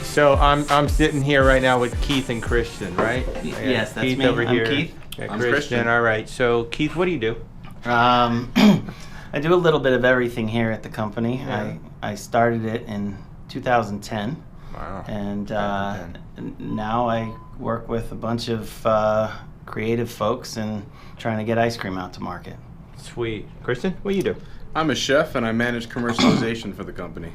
So I'm sitting here right now with Keith and Christian, right? Yes, that's Keith me. over I'm here. Keith. I'm Christian. All right. So Keith, what do you do? I do a little bit of everything here at the company. Yeah. I started it in 2010. Wow. And now I work with a bunch of creative folks and trying to get ice cream out to market. Sweet. Christian, what do you do? I'm a chef and I manage commercialization for the company.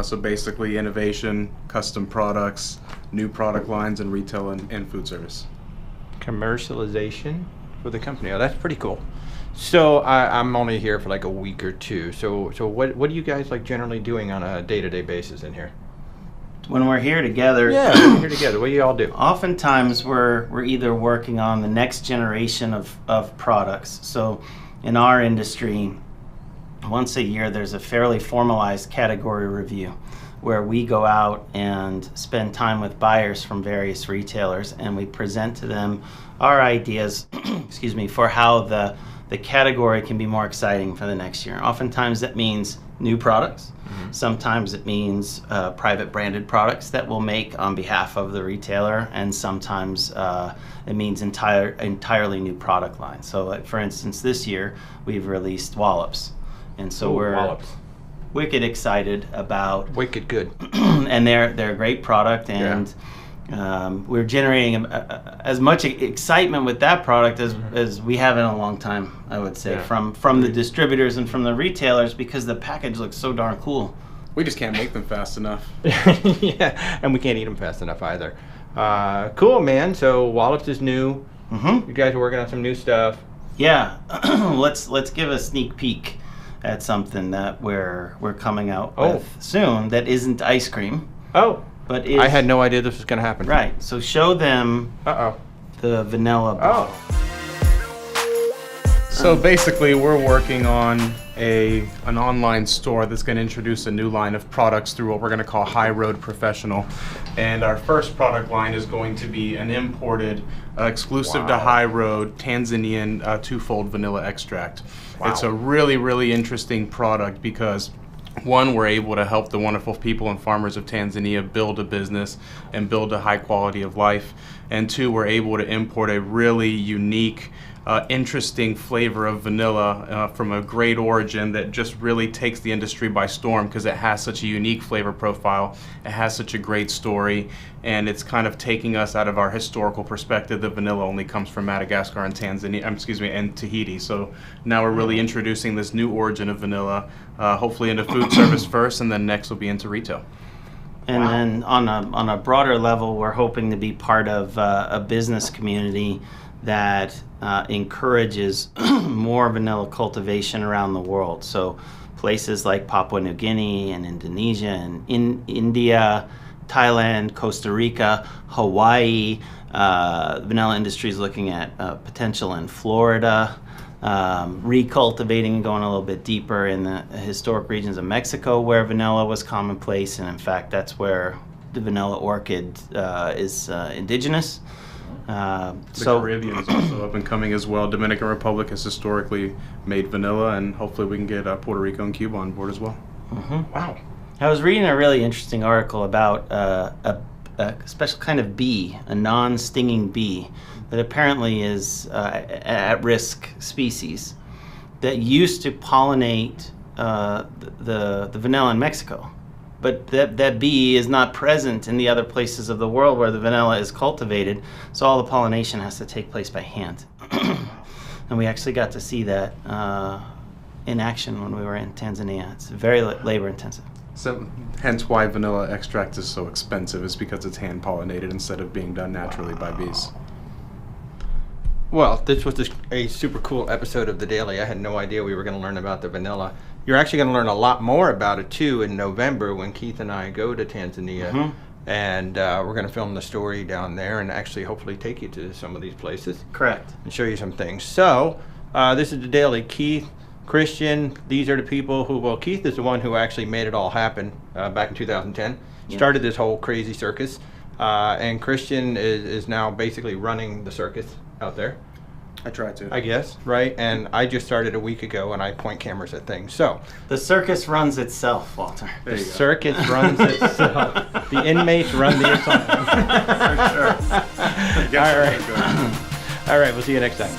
So basically innovation, custom products, new product lines, and retail and food service. Commercialization for the company. Oh, that's pretty cool. So I'm only here for like a week or two. So what are you guys like generally doing on a day-to-day basis in here? When we're here together, Yeah, we're here together. What do you all do? oftentimes we're either working on the next generation of products. So in our industry, once a year there's a fairly formalized category review where we go out and spend time with buyers from various retailers and we present to them our ideas excuse me, for how the category can be more exciting for the next year. Oftentimes that means new products. Mm-hmm. Sometimes it means private branded products that we'll make on behalf of the retailer, and sometimes it means entirely new product lines. So like, for instance, this year we've released Wallops. And so we're Wallops. wicked excited about Wicked good. and they're a great product, and we're generating as much excitement with that product as we have in a long time, I would say, from the distributors and from the retailers, because the package looks so darn cool. We just can't make them fast enough. Yeah, and we can't eat them fast enough either. Cool, man. So Wallops is new. Mm-hmm. You guys are working on some new stuff. Yeah, let's give a sneak peek at something that we're coming out with soon that isn't ice cream. Oh. But is, I had no idea this was going to happen. Right. So show them the vanilla bottle. So basically we're working on an online store that's going to introduce a new line of products through what we're going to call High Road Professional. And our first product line is going to be an imported, exclusive to High Road, Tanzanian twofold vanilla extract. Wow. It's a really, really interesting product because one, we're able to help the wonderful people and farmers of Tanzania build a business and build a high quality of life. And two, we're able to import a really unique, interesting flavor of vanilla from a great origin that just really takes the industry by storm because it has such a unique flavor profile, it has such a great story, and it's kind of taking us out of our historical perspective that vanilla only comes from Madagascar and and Tahiti. So now we're really introducing this new origin of vanilla, hopefully into food service first, and then next will be into retail. And then on a broader level, we're hoping to be part of a business community that encourages more vanilla cultivation around the world. So places like Papua New Guinea and Indonesia and India, Thailand, Costa Rica, Hawaii. Vanilla industry is looking at potential in Florida, recultivating and going a little bit deeper in the historic regions of Mexico where vanilla was commonplace, and in fact that's where the vanilla orchid is indigenous. The Caribbean is also up and coming as well. Dominican Republic has historically made vanilla, and hopefully we can get Puerto Rico and Cuba on board as well. Mm-hmm. Wow. I was reading a really interesting article about a special kind of bee, a non-stinging bee, that apparently is at-risk species that used to pollinate the vanilla in Mexico. But that bee is not present in the other places of the world where the vanilla is cultivated, so all the pollination has to take place by hand. And we actually got to see that in action when we were in Tanzania. It's very labor intensive. So, hence why vanilla extract is so expensive, is because it's hand pollinated instead of being done naturally by bees. Well, this was a super cool episode of The Daily. I had no idea we were going to learn about the vanilla. You're actually going to learn a lot more about it, too, in November when Keith and I go to Tanzania. Mm-hmm. And we're going to film the story down there and actually hopefully take you to some of these places. Correct. And show you some things. So, this is The Daily. Keith, Christian, these are the people who, well, Keith is the one who actually made it all happen back in 2010. Yeah. Started this whole crazy circus. And Christian is now basically running the circus out there. I try to. I guess, right? And I just started a week ago, and I point cameras at things. So The circus runs itself, Walter. There the you go. circus runs itself. The inmates run the assignment. For sure. All right. All right, we'll see you next time.